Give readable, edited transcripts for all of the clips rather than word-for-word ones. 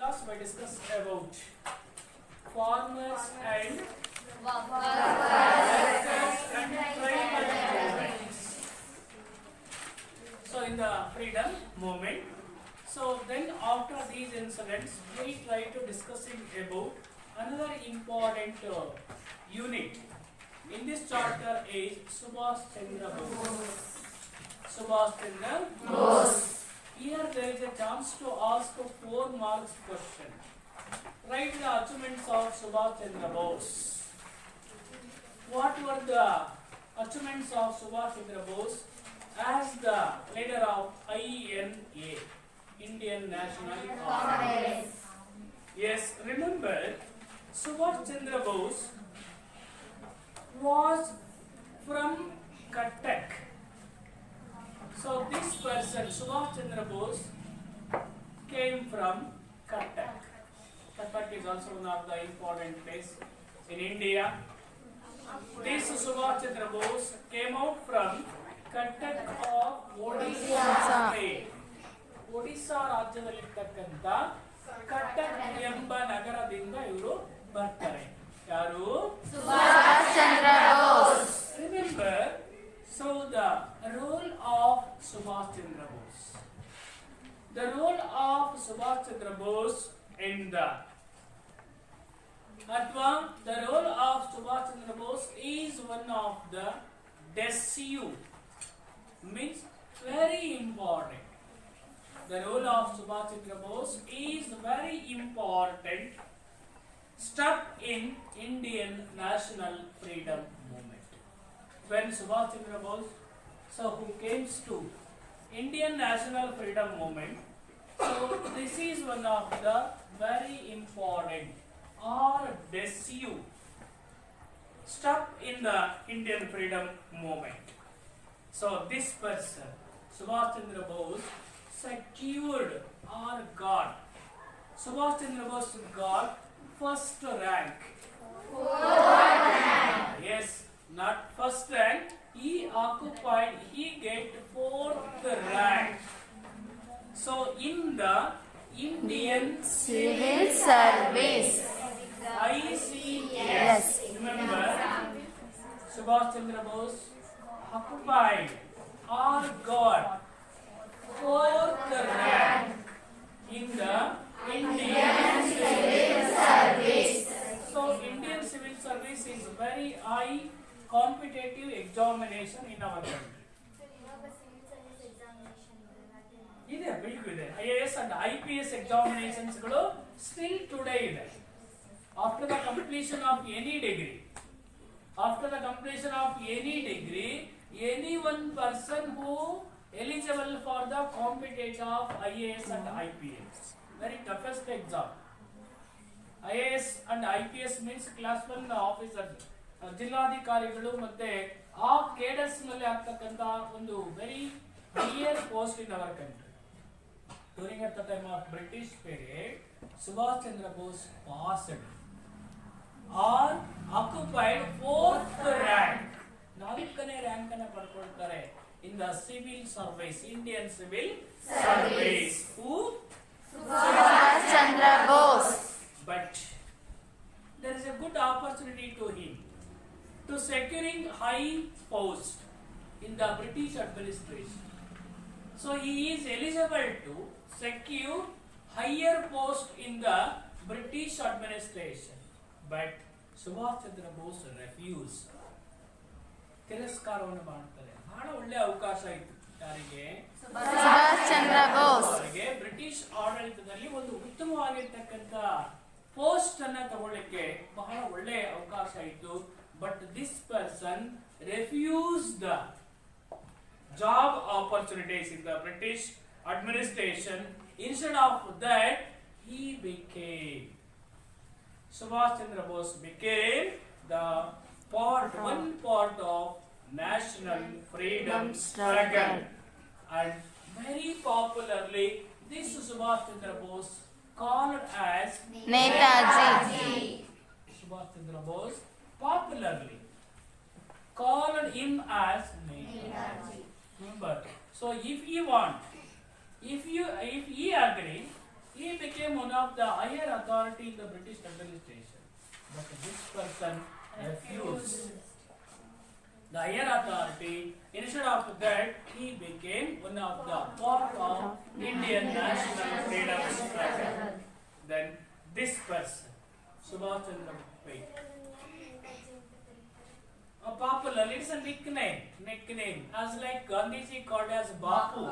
class we discuss about farmers and tribal movements. So in the freedom movement. So then after these incidents, we try to discussing about another important unit. In this chapter is Subhash Chandra Bose. Subhash Chandra Bose. Here there is a chance to ask a 4 marks question. Write the achievements of Subhash Chandra Bose. What were the achievements of Subhash Chandra Bose as the leader of INA, Indian National Congress? Yes, remember Subhash Chandra Bose was from Cuttack. So this person, Subhash Chandra Bose, came from Cuttack. Cuttack is also one of the important place in India. This Subhash Chandra Bose came out from Cuttack of Odisha state. Odisha ರಾಜ್ಯದಲ್ಲಿರ್ತಕ್ಕಂಥ ಕಟಕ್ ಎಂಬ ನಗರದಿಂದ ಇವರು ಬರ್ತಾರೆ. ಯಾರು? Subhash Chandra Bose. Remember, so the role of Subhash Chandra Bose. The role of Subhash Chandra Bose in the the role of Subhash Chandra Bose is one of the decisive, means very important. The role of Subhash Chandra Bose is very important step in Indian national freedom movement. When Subhash Chandra Bose, so who came to Indian national freedom movement, so this is one of the very important or decisive step in the Indian freedom movement. So this person, Subhash Chandra Bose, secured or got, Subhash Chandra Bose got first rank. Yes, not first rank. He occupied, he get 4th rank. So in the Indian Civil Service, ICS, remember, Subhash Chandra Bose occupied or got 4th rank in the Indian Civil Service. So Indian Civil Service is very high competitive examination in our country. ಇದೆ ಬಿಲ್ಕು ಇದೆ. IAS and IPS examinations ಗಳು still today ಇದೆ. After the completion of any degree, any one person who eligible for the competition of IAS and IPS, very toughest exam. IAS and IPS means class 1 officers, ಜಿಲ್ಲಾಧಿಕಾರಿಗಳು ಮತ್ತೆ ಆ cadres ನಲ್ಲಿ ಆಗ್ತಕ್ಕಂತ ಒಂದು very higher post in our country. During at the time of British period, Subhash Chandra Bose passed or occupied 4th rank, 4ನೇ rank ಅನ್ನು ಪಡ್ಕೊಳ್ತಾರೆ in the civil service, Indian civil service. Who? Subhash Chandra Bose. But there is a good opportunity to him to securing high post in the British administration. So he is eligible to secure higher post in the British administration. But Subhash Chandra Bose refused. ತಿರಸ್ಕಾರವನ್ನು ಮಾಡ್ತಾರೆ. ಬಹಳ ಒಳ್ಳೆ ಅವಕಾಶ ಇತ್ತು ಯಾರಿಗೆ? Subhash Chandra Bose. ಅವರಿಗೆ British ಆಡಳಿತದಲ್ಲಿ ಒಂದು ಉತ್ತಮವಾಗಿರ್ತಕ್ಕಂಥ post ಅನ್ನ ತಗೊಳ್ಳಿಕ್ಕೆ ಬಹಳ ಒಳ್ಳೆ ಅವಕಾಶ ಇತ್ತು. But this person refuse the job opportunities in the British administration. Instead of that he became, Subhash Chandra Bose became the one part of national freedom struggle, and very popularly this Subhash Chandra Bose called as Netaji. Subhash Chandra Bose popularly called him as Netaji. Remember, so if he agree, He became one of the higher authority in the British administration. But this person refused. The higher authority, instead of that, he became one of the part of Indian national freedom struggle. Then this person, Subhash Chandra Bose, popularly it's a nickname, as like Gandhiji called as Bapu.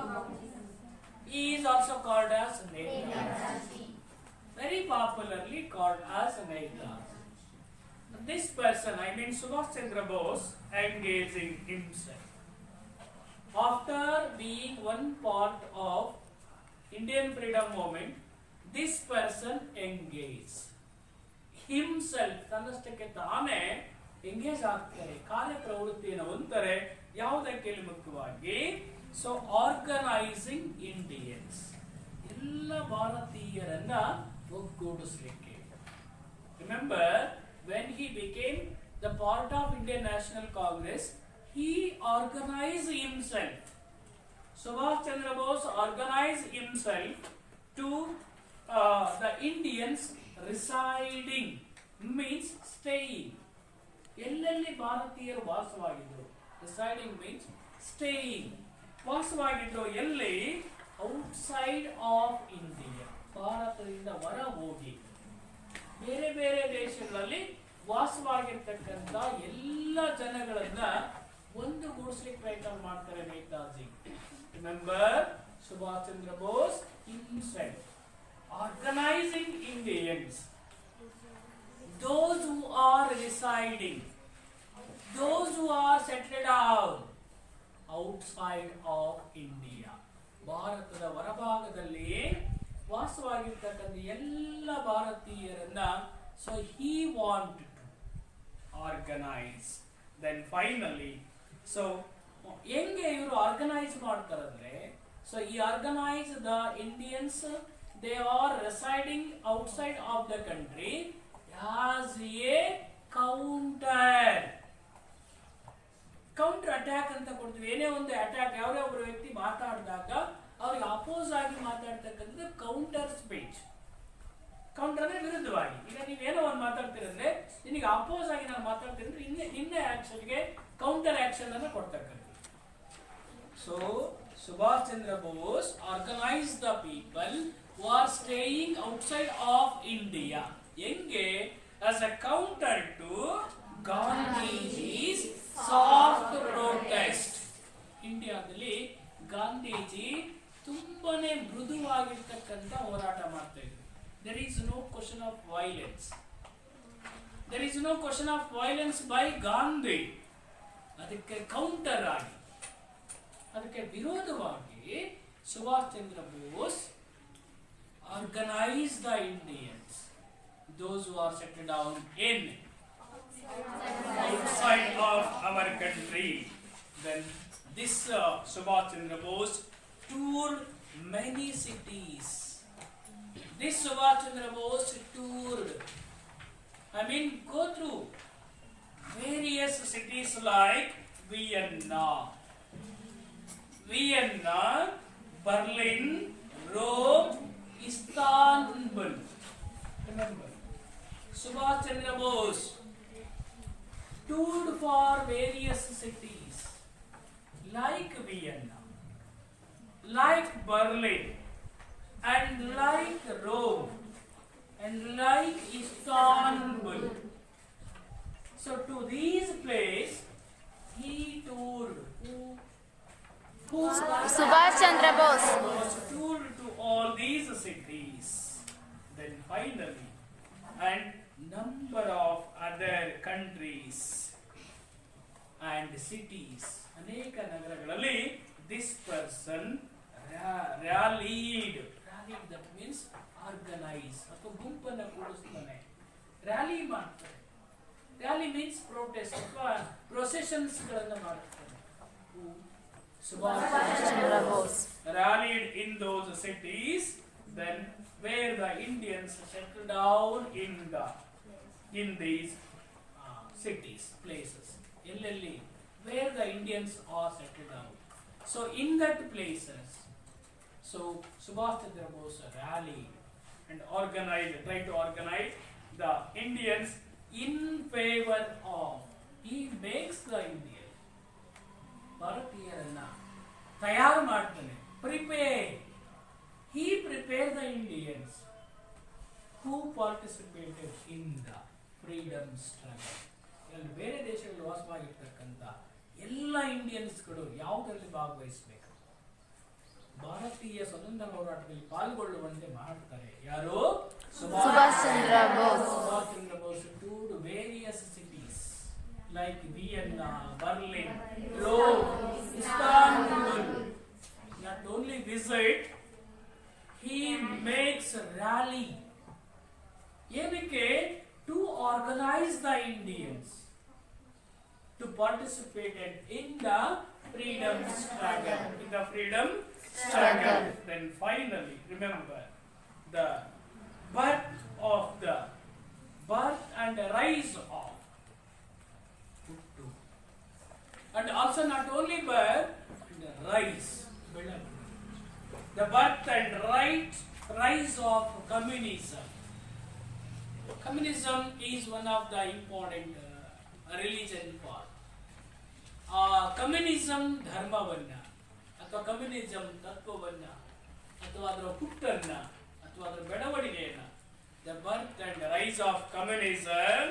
He is also called as Netaji. Very popularly called as Netaji. This person, I mean Subhash Chandra Bose, engaging himself. After being one part of Indian freedom movement, this person engaged himself. ತನ್ನಷ್ಟಕ್ಕೆ ತಾನೇ engage ಆಗ್ತಾರೆ, ಕಾರ್ಯಪ್ರವೃತ್ತಿಯನ್ನು ಹೊಂದ್ತಾರೆ. ಯಾವುದಕ್ಕೆ ಮುಖ್ಯವಾಗಿ so organising Indians, ಎಲ್ಲ ಭಾರತೀಯರನ್ನ ಒಗ್ಗೂಡಿಸಲಿಕ್ಕೆ. Remember, when he became the part of Indian National Congress, he organized himself. Subhash Chandra Bose organized himself to the Indians residing, means staying. ಎಲ್ಲೆಲ್ಲಿ ಭಾರತೀಯರು ವಾಸವಾಗಿದ್ರು, ರಿಸೈಡಿಂಗ್ ಮೀನ್ಸ್ ಸ್ಟೇಯಿಂಗ್, ವಾಸವಾಗಿದ್ರು ಎಲ್ಲಿ? Outside of India, ಭಾರತದಿಂದ ಹೊರ ಹೋಗಿ ಬೇರೆ ಬೇರೆ ದೇಶಗಳಲ್ಲಿ ವಾಸವಾಗಿರ್ತಕ್ಕಂಥ ಎಲ್ಲ ಜನಗಳನ್ನ ಒಂದುಗೂಡಿಸ್ಲಿಕ್ಕೆ ಪ್ರಯತ್ನ ಮಾಡ್ತಾರೆ Netaji. Remember, Subhash Chandra Bose himself organizing Indians, those who are residing, those who are settled down outside of India, ಭಾರತದ ಹೊರಭಾಗದಲ್ಲಿ ವಾಸವಾಗಿರ್ತಕ್ಕಂಥ ಎಲ್ಲ ಭಾರತೀಯರನ್ನ so he wanted to organize. Then finally, so ಹೆಂಗೆ ಇವರು ಆರ್ಗನೈಸ್ ಮಾಡ್ತಾರಂದ್ರೆ, so he organized the Indians, they are residing outside of the country as a counter attack ಅಂತ ಕೊಡ್ತೀವಿ. ಏನೇ ಒಂದು ಅಟ್ಯಾಕ್, ಯಾವುದೇ ಒಬ್ಬರು ವ್ಯಕ್ತಿ ಮಾತಾಡಿದಾಗ ಅವ್ರಿಗೆ ಅಪೋಸ್ ಆಗಿ ಮಾತಾಡ್ತಕ್ಕಂಥದ್ದು ಕೌಂಟರ್ ಸ್ಪೀಚ್. ಕೌಂಟರ್ ಅಂದ್ರೆ ವಿರುದ್ಧವಾಗಿ. ಈಗ ನೀವೇನೋ ಒಂದು ಮಾತಾಡ್ತೀರಂದ್ರೆ ನಿನಗೆ ಅಪೋಸ್ ಆಗಿ ನಾನು ಮಾತಾಡ್ತೀನಿ ಅಂದ್ರೆ ನಿನ್ನೆ ಆಕ್ಷನ್ಗೆ ಕೌಂಟರ್ ಆಕ್ಷನ್ ಅನ್ನು ಕೊಡ್ತಕ್ಕಂಥದ್ದು. So Subhash Chandra Bose organized the people who are staying outside of India. Yenge as a counter to Gandhiji's soft protest. ಇಂಡಿಯಾದಲ್ಲಿ ಗಾಂಧೀಜಿ ತುಂಬಾನೇ ಮೃದುವಾಗಿರ್ತಕ್ಕಂಥ ಹೋರಾಟ ಮಾಡ್ತಾ ಇದ್ರು. There is no question of violence. There is no question of violence by Gandhi. ಅದಕ್ಕೆ counter ಆಗಿ, ಅದಕ್ಕೆ ವಿರೋಧವಾಗಿ Subhash Chandra Bose organize the Indians, those who are settled down in outside of our country. Then this Subhash Chandra Bose toured many cities. This Subhash Chandra Bose toured, I mean go through various cities like Vienna, Berlin, Rome, Istanbul. Remember, Subhash Chandra Bose toured for various cities like Vienna, like Berlin, and like Rome, and like Istanbul. So to these places he toured. Subhash Chandra Bose Was toured to all these cities. Then finally, and number of other countries and cities, ಅನೇಕ ನಗರಗಳಲ್ಲಿ this person rallied. That means organize, ಅಥವಾ ಗುಂಪನ್ನು ಕೂಡಿಸ್ತಾನೆ, rally ಮಾಡ್ತಾರೆ. Rally means protest ಅಥವಾ processions ಗಳನ್ನು ಮಾಡ್ತಾರೆ. Subhash Chandra Bose rallied in those cities, then where the Indians settled down in these cities, places, illelli where the Indians are settled down. So in that places, so Subhash Chandra Bose rallied and try to organize the Indians in favor of. He makes the Indian ಭಾರತೀಯರನ್ನ ತಯಾರು ಮಾಡ್ತಾನೆ. Prepare. He prepared the Indians who participated in the freedom struggle. ಎಲ್ಲ ಬೇರೆ ದೇಶಗಳಲ್ಲಿ ವಾಸವಾಗಿರ್ತಕ್ಕಂಥ ಎಲ್ಲ ಇಂಡಿಯನ್ಸ್ಗಳು ಯಾವುದರಲ್ಲಿ ಭಾಗವಹಿಸಬೇಕು, ಭಾರತೀಯ ಸ್ವತಂತ್ರ ಹೋರಾಟದಲ್ಲಿ ಪಾಲ್ಗೊಳ್ಳುವಂತೆ ಮಾಡ್ತಾರೆ. ಯಾರು? Subhash Chandra Bose. Subhash Chandra Bose toured various cities like Vienna, Berlin, Rome, Istanbul. Not only visit, he makes a rally. ಏನಕ್ಕೆ? To organize the Indians to participate in the freedom struggle. In the freedom struggle. Then finally, remember the birth and the rise of Huttu. And also not only birth, the rise. The birth and rise of communism. Communism is one of the important religion part. Communism ಧರ್ಮವನ್ನ ಅಥವಾ communism ತತ್ವವನ್ನ ಅಥವಾ ಅದರ ಹುಟ್ಟನ್ನ ಅಥವಾ ಅದರ ಬೆಳವಣಿಗೆಯನ್ನ, the birth and rise of communism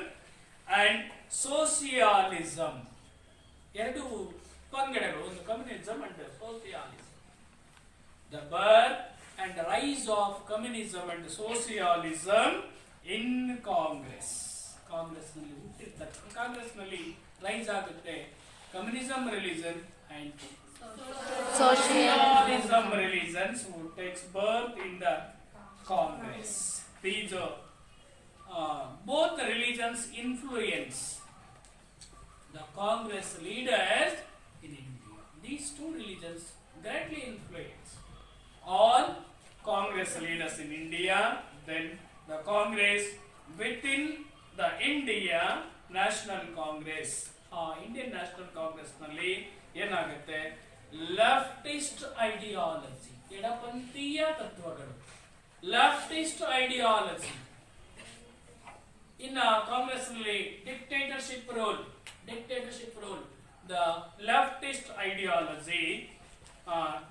and socialism, ಎರಡು ಪಂಗಡಗಳು, ಒಂದು communism and socialism. The birth and rise of communism and socialism in Congress. ಕಾಂಗ್ರೆಸ್ನಲ್ಲಿ ಹುಟ್ಟಿರ್ತಕ್ಕ, ಕಾಂಗ್ರೆಸ್ನಲ್ಲಿ ರೈಸ್ ಆಗುತ್ತೆ communism religion and socialism religions who takes birth in the Congress. These both the religions influence the Congress leaders in India. These two religions greatly influence all Congress leaders in India. Then the Congress within the India National Congress, Indian National Congress ನಲ್ಲಿ ಏನಾಗುತ್ತೆ, leftist ideology, ಎಡಪಂಥೀಯ ತತ್ವಗಳು, leftist ideology. ಇನ್ನು ಕಾಂಗ್ರೆಸ್ ನಲ್ಲಿ dictatorship rule, the leftist ideology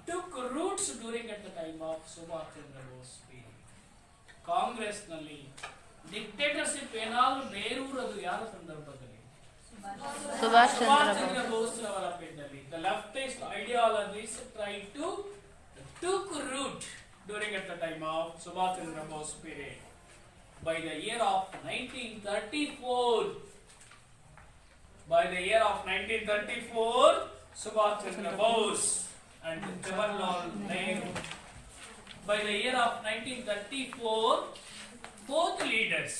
took roots during at the time of Subhash Chandra Bose period. Congress ನಲ್ಲಿ dictatorship ಏನಾದರೂ ಬೇರೂರದು ಯಾರ ಸಂದರ್ಭದಲ್ಲಿ? ಸುಭಾಷ್ ಚಂದ್ರ Chandra Bose ಅವರ ಪೀರಿಯಡ್ನಲ್ಲಿ. The leftist ideologies tried to took root during at the time of Subhash Chandra Bose period. By the year of 1934, Subhash Chandra Bose and Jawaharlal Nehru. By the year of 1934, both leaders,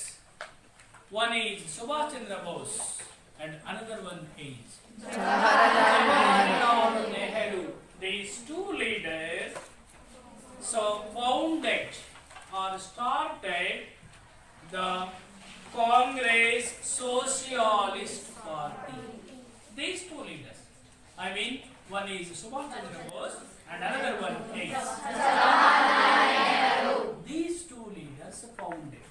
one is Subhash Chandra Bose and another one is Jawaharlal Nehru. These two leaders founded or started the Congress Socialist Party. These two leaders, I mean, one is Subhash Chandra Bose and another one is Jawaharlal Nehru. These two leaders founded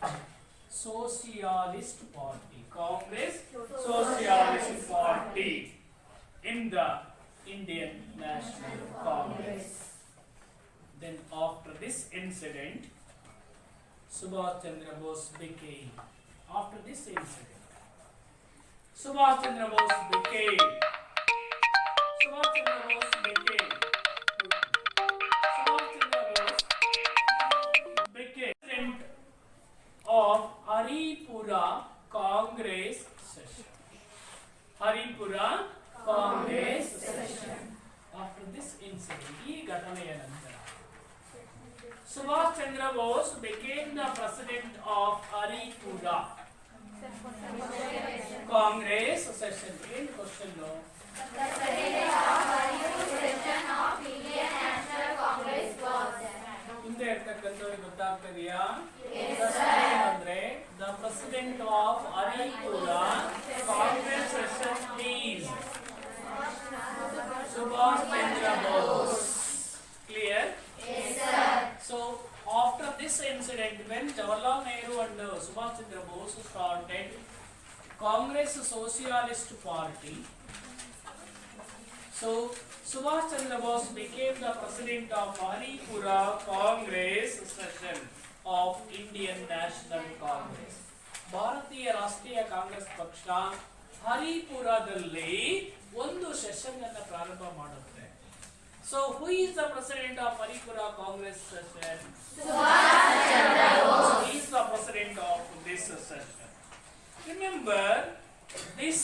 Socialist Party, Congress Socialist Party in the Indian National Congress. Then after this incident, Subhash Chandra Bose became president of Haripura Congress session. After this incident, ಈ ಘಟನೆಯ ನಂತರ Subhash Chandra Bose became the president of Haripura Congress session. In question no. ಹಿಂದೆ ಇರ್ತಕ್ಕಂಥವ್ರಿಗೆ ಗೊತ್ತಾಗ್ತದೆಯಾ? ಅಂದ್ರೆ the president of Haripura Congress session is Subhash Chandra Bose. Clear? Yes, sir. So after this incident, when and Subhash Chandra Bose started Congress Socialist Party. So Subhash Chandra Bose became the president of Haripura Congress session of Indian National Congress. ಭಾರತೀಯ ರಾಷ್ಟ್ರೀಯ ಕಾಂಗ್ರೆಸ್ ಪಕ್ಷ ಹರಿಪುರದಲ್ಲಿ ಒಂದು session ಅನ್ನು ಪ್ರಾರಂಭ ಮಾಡುತ್ತೆ. So who is the president of Haripura Congress session? Subhash Chandra Bose. He is the president of this session. Remember, this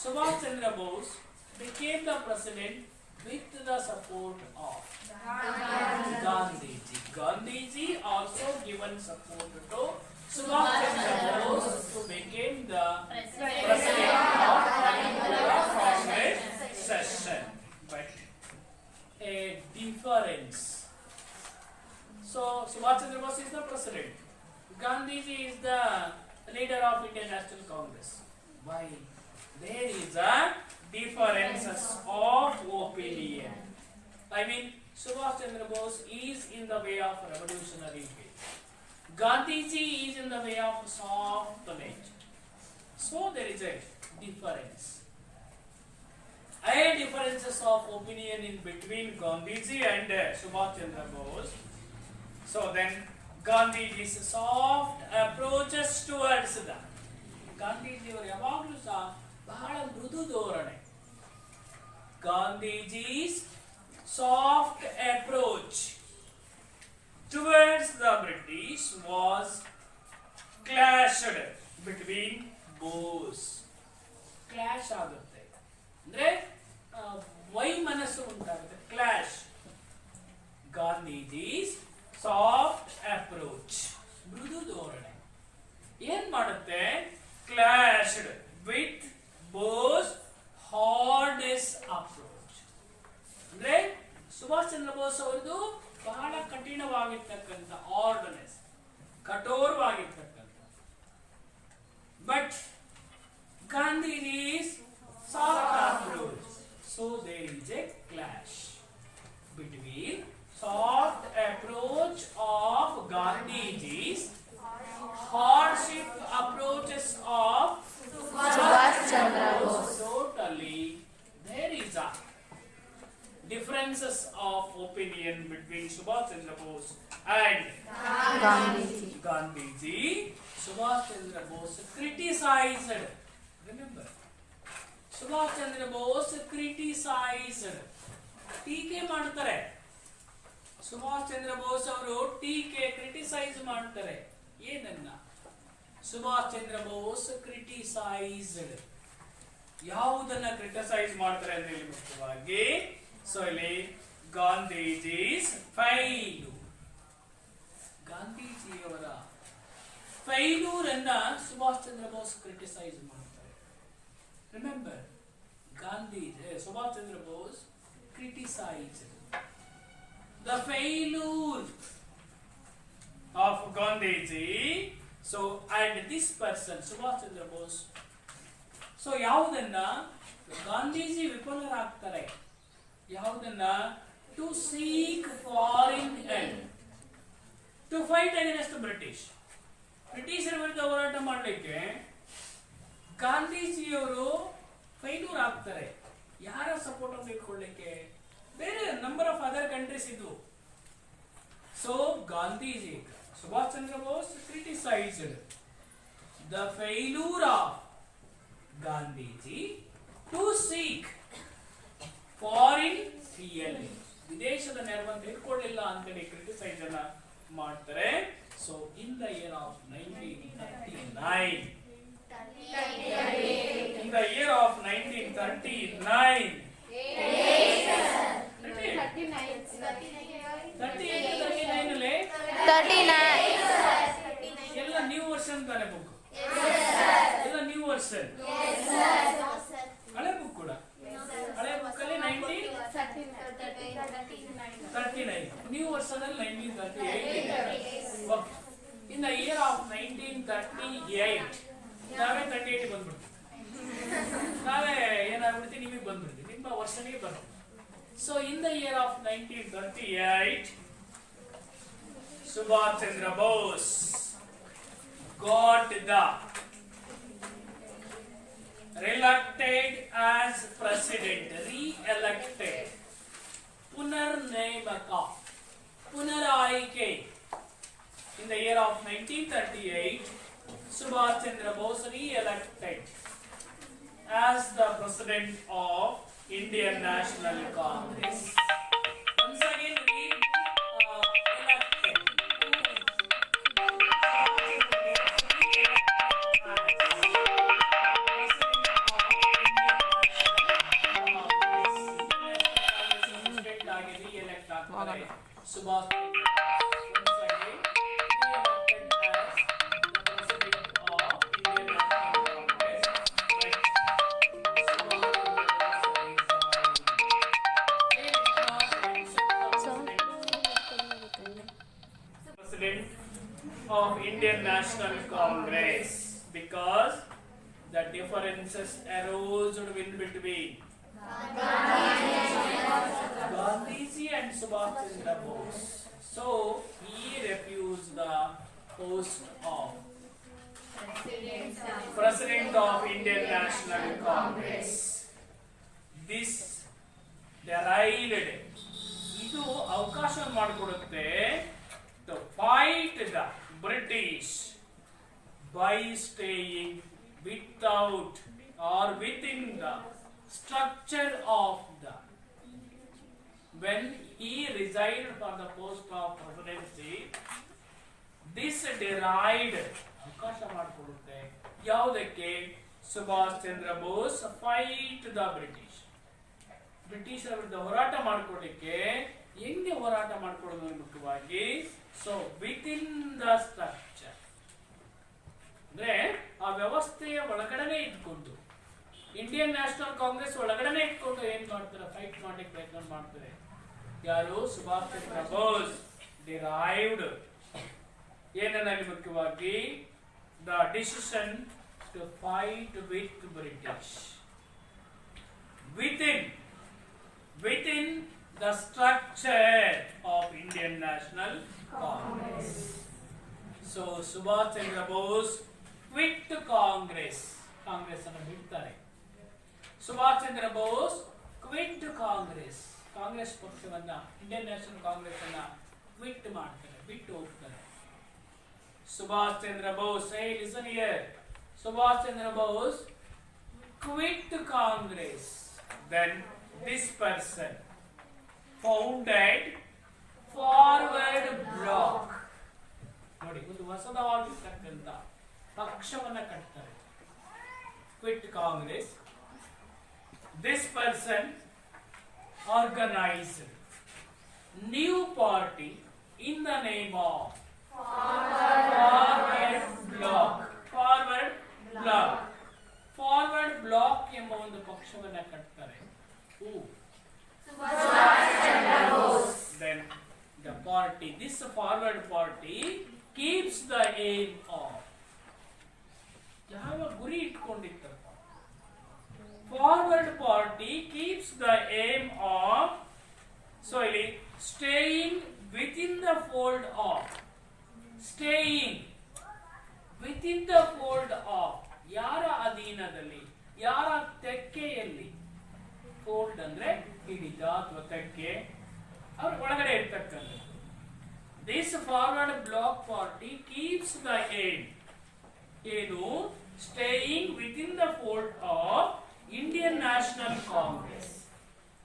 Subhash Chandra Bose became the president with the support of Gandhiji. Gandhiji also given support to Subhash Chandra Bose to become the president of Haripura Congress session. But a difference. So Subhash Chandra Bose is the president. Gandhiji is the leader of Indian National Congress. Why? There is a differences of opinion. I mean, Subhash Chandra Bose is in the way of revolutionary way. Gandhiji is in the way of soft nature. So there is a difference. Differences of opinion in between Gandhiji and Subhash Chandra Bose. So then Gandhiji's soft approaches towards the Gandhiji ಅವರು ಯಾವಾಗಲೂ ಸಹ ಬಹಳ ಮೃದು ಧೋರಣೆ. Gandhiji's soft approach towards the British was clashed between Bose. Clash ಆಗುತ್ತೆ ಅಂದ್ರೆ ವೈಮನಸ್ಸು ಉಂಟಾಗುತ್ತೆ. Clash. Gandhiji's soft approach ಮೃದು ಧೋರಣೆ ಏನ್ ಮಾಡುತ್ತೆ? Clashed with Bose hardest approach. ಅಂದ್ರೆ ಸುಭಾಷ್ ಚಂದ್ರ ಬೋಸ್ ಅವರದು ಬಹಳ ಕಠಿಣವಾಗಿರ್ತಕ್ಕಂಥ ಆರ್ಡನೆಸ್, ಕಠೋರವಾಗಿರ್ತಕ್ಕಂಥ. But Gandhiji's soft approach. So there is a clash between soft approach of Gandhiji's hardship approaches of Subhash Chandra Bose. Totally, there is a differences of opinion between Subhash Chandra Bose and Gandhiji. Gandhiji. Subhash Chandra Bose criticized. Remember, Subhash Chandra Bose criticized. ಟೀಕೆ ಮಾಡ್ತಾರೆ. ಸುಭಾಷ್ ಚಂದ್ರ ಬೋಸ್ ಅವರು criticise ಮಾಡ್ತಾರೆ. ಏನನ್ನ? Subhash Chandra Bose criticised. ಯಾವುದನ್ನ criticise ಮಾಡ್ತಾರೆ ಅಂದ್ರೆ ಇಲ್ಲಿ ಮುಖ್ಯವಾಗಿ ಸೊ ಇಲ್ಲಿ ಗಾಂಧೀಜಿ's failure. ಗಾಂಧೀಜಿಯವರ ಫೈಲ್ಯೂರ್ ಅನ್ನ ಸುಭಾಷ್ ಚಂದ್ರ ಬೋಸ್ ಕ್ರಿಟಿಸೈಸ್ ಮಾಡ್ತಾರೆ. Remember, Subhash Chandra Bose criticized the failure of Gandhiji. So and this person Subhash Chandra Bose, so ಯಾವುದನ್ನ ಗಾಂಧೀಜಿ ವಿಫಲರಾಗ್ತಾರೆ? ಯಾವುದನ್ನ? to seek foreign help to fight against the British. ಬ್ರಿಟಿಷರ ವಿರುದ್ಧ ಹೋರಾಟ ಮಾಡಲಿಕ್ಕೆ ಗಾಂಧೀಜಿಯವರು ಫೈಲ್ಯೂರ್ ಆಗ್ತಾರೆ. ಯಾರ ಸಪೋರ್ಟ್ ಅನ್ನು ಇಟ್ಕೊಳ್ಳಿಕ್ಕೆ? ಬೇರೆ ನಂಬರ್ ಆಫ್ ಅದರ್ ಕಂಟ್ರೀಸ್ ಇದ್ವು. So Gandhiji, Subhash Chandra Bose criticized the failure of Gandhiji to seek foreign real, ವಿದೇಶದ ನೆರವನ್ನು ಇಟ್ಕೊಳ್ಳಿಲ್ಲ ಅಂತೇಳಿ ಕ್ರಿಟಿಸೈಸ್ ಅನ್ನ ಮಾಡ್ತಾರೆ. So in the year of 1939, in the year of 1939, 39 ಎಲ್ಲ ನ್ಯೂ ವರ್ಷನ್ ತಾನೆ ಬುಕ್? ಎಲ್ಲ ನ್ಯೂ ವರ್ಷನ್. ಹಳೆ ಬುಕ್ ಕೂಡ, ಹಳೆ ಬುಕ್ ಅಲ್ಲಿ 1939, ನ್ಯೂ ವರ್ಷನ್ ಅಲ್ಲಿ 1938. ಇನ್ ದ ಇಯರ್ ಆಫ್ 1938 ನಾವೇ 38 ಬಂದ್ಬಿಡ್ತೀವಿ. ನಾವೇ ಏನಾಗ್ಬಿಡ್ತೀವಿ, ನಿಮಗೆ ಬಂದ್ಬಿಡ್ತೀವಿ, ನಿಮ್ಮ ವರ್ಷನಿಗೆ ಬರ್ತೀವಿ. So in the year of 1938, Subhash Chandra Bose got the reelected as president, re-elected, punarnemaka, punaraike. In the year of 1938, Subhash Chandra Bose re-elected as the president of Indian National Congress. Once again, re-elected. Subhash once again re-elected as the president of Indian National Congress. President of Indian National Congress, because the differences arose in between Gandhiji and Subhash Chandra Bose. So he refused the post of President of Indian National Congress. This derived ಇದು ಅವಕಾಶ ಮಾಡಿಕೊಡುತ್ತೆ to fight the British by staying without or within the structure of the. When he resigned from the post of presidency, this derived ಅವಕಾಶ ಮಾಡಿಕೊಡುತ್ತೆ ಯಾವುದಕ್ಕೆ? Subhash Chandra Bose fight the ಬ್ರಿಟಿಷರ ವಿರುದ್ಧ ಹೋರಾಟ ಮಾಡಿಕೊಳ್ಳಿಕ್ಕೆ. ಹೆಂಗೆ ಹೋರಾಟ ಮಾಡಿಕೊಳ್ಳೋದು ಮುಖ್ಯವಾಗಿ? So with in the structure, ಅಂದ್ರೆ ಆ ವ್ಯವಸ್ಥೆಯ ಒಳಗಡೆ ಇಟ್ಕೊಂಡು, ಇಂಡಿಯನ್ ನ್ಯಾಷನಲ್ ಕಾಂಗ್ರೆಸ್ ಒಳಗಡೆ ಇಟ್ಕೊಂಡು ಏನ್ ಮಾಡ್ತಾರೆ? ಫೈಟ್ ಮಾಡಲಿಕ್ಕೆ ಪ್ರಯತ್ನ ಮಾಡ್ತಾರೆ. ಯಾರು? ಸುಭಾಷ್ ಚಂದ್ರ ಬೋಸ್ ಡಿರೈವ್ಡ್ ಏನನ್ನಾಗಿ ಮುಖ್ಯವಾಗಿ the decision to fight with British within the structure of Indian National Congress. So Subhash Chandra Bose quit Congress. Congress ಅನ್ನು ಬಿಡ್ತಾರೆ. ಸುಭಾಷ್ ಚಂದ್ರ ಬೋಸ್ ಕ್ವಿಟ್ ಕಾಂಗ್ರೆಸ್. ಕಾಂಗ್ರೆಸ್ ಪಕ್ಷವನ್ನ, ಇಂಡಿಯನ್ ನ್ಯಾಷನಲ್ ಕಾಂಗ್ರೆಸ್ ಅನ್ನ ಕ್ವಿಟ್ ಮಾಡ್ತಾರೆ, ಬಿಟ್ಟು ಹೋಗ್ತಾರೆ. Subhash Chandra Bose, hey listen here, Subhash Chandra Bose quit Congress. Then this person founded Forward Bloc. ನೋಡಿ, ಒಂದು ಹೊಸದಾಗಿರ್ತಕ್ಕಂಥ ಪಕ್ಷವನ್ನ ಕಟ್ತಾರೆ. Quit Congress. This person organized new party in the name of Forward Bloc. Forward Bloc ಎಂಬ ಒಂದು ಪಕ್ಷವನ್ನ ಕಟ್ತಾರೆ. Who? Subhash Chandra Bose. Then the party, this Forward Party keeps the aim of, ಯಾವ ಗುರಿ ಇಟ್ಕೊಂಡಿರ್ತಾರೆ? Forward Party keeps the aim of, so ಇಲ್ಲಿ staying within the fold of, ಯಾರ ಅಧೀನದಲ್ಲಿ, ಯಾರ ತೆಕ್ಕೆಯಲ್ಲಿ? ಫೋಲ್ಡ್ ಅಂದ್ರೆ ಹಿಡಿತ ಅಥವಾ ತೆಕ್ಕೆ, ಅವ್ರ ಒಳಗಡೆ ಇರ್ತಕ್ಕಂಥದ್ದು. This Forward Bloc Party keeps the aim, ಏನು? Staying within the fold of Indian National Congress.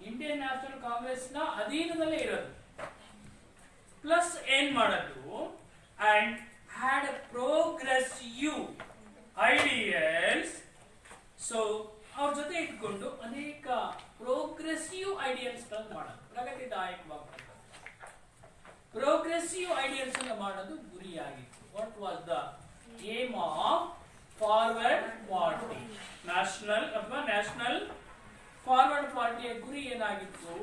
Indian National Congress ನ ಅಧೀನದಲ್ಲೇ ಇರೋದು. ಪ್ಲಸ್ ಏನ್ ಮಾಡೋದು? and had progressive ideas. So ಅವ್ರ ಜೊತೆ ಇಟ್ಕೊಂಡು ಅನೇಕ ಪ್ರೋಗ್ರೆಸಿವ್ ಐಡಿಯಲ್ಸ್ ಗಳನ್ನು ಮಾಡೋದು, ಪ್ರಗತಿದಾಯಕವಾಗಿ ಪ್ರೋಗ್ರೆಸಿವ್ ಐಡಿಯಲ್ಸ್ ಅನ್ನು ಮಾಡೋದು ಗುರಿಯಾಗಿತ್ತು. What was the aim of forward party? National forward ಪಾರ್ಟಿಯ ಗುರಿ ಏನಾಗಿತ್ತು?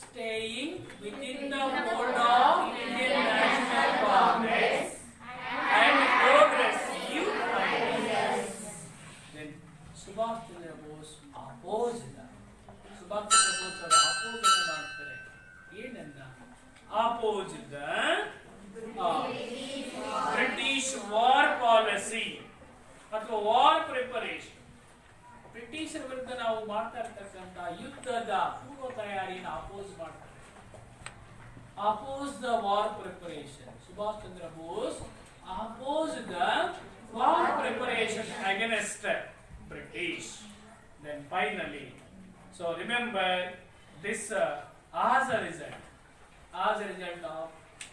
Staying within the fold of Indian national Congress and policy ಅಥವಾ ವಾರ್ ಪ್ರಿಪರೇಷನ್, ಬ್ರಿಟಿಷರ ವಿರುದ್ಧ ನಾವು ಮಾಡ್ತಾ ಇರ್ತಕ್ಕಂಥ ಯುದ್ಧದ ಪೂರ್ವ ತಯಾರಿನ ಅಪೋಸ್ ಮಾಡ್ತಾರೆ. Oppose the war preparation. Subhash Chandra Bose oppose the war preparation against British. Then finally, so remember this as a result of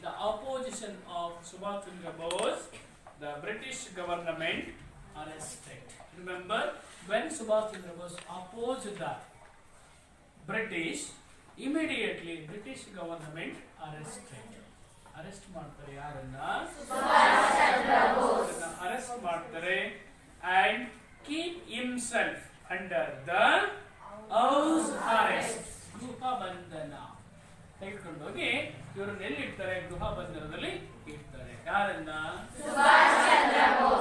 the opposition of Subhash Chandra Bose, the British government arrested. Remember, when Subhash Chandra Bose opposed the British, immediately British government arrested. Arrest ಮಾಡ್ತಾರೆ ಯಾರನ್ನ? Subhash Chandra Bose arrest ಮಾಡ್ತಾರೆ and keep himself under the house arrest, ಗೃಹ ಬಂಧನ ತೆಗೆದುಕೊಂಡೋಗಿ ಇವರನ್ನ ಎಲ್ಲಿ ಇಡ್ತಾರೆ? ಗೃಹ ಬಂಧನದಲ್ಲಿ ಇಡ್ತಾರೆ. ಯಾರನ್ನ? ಸುಭಾಷ್ ಚಂದ್ರ ಬೋಸ್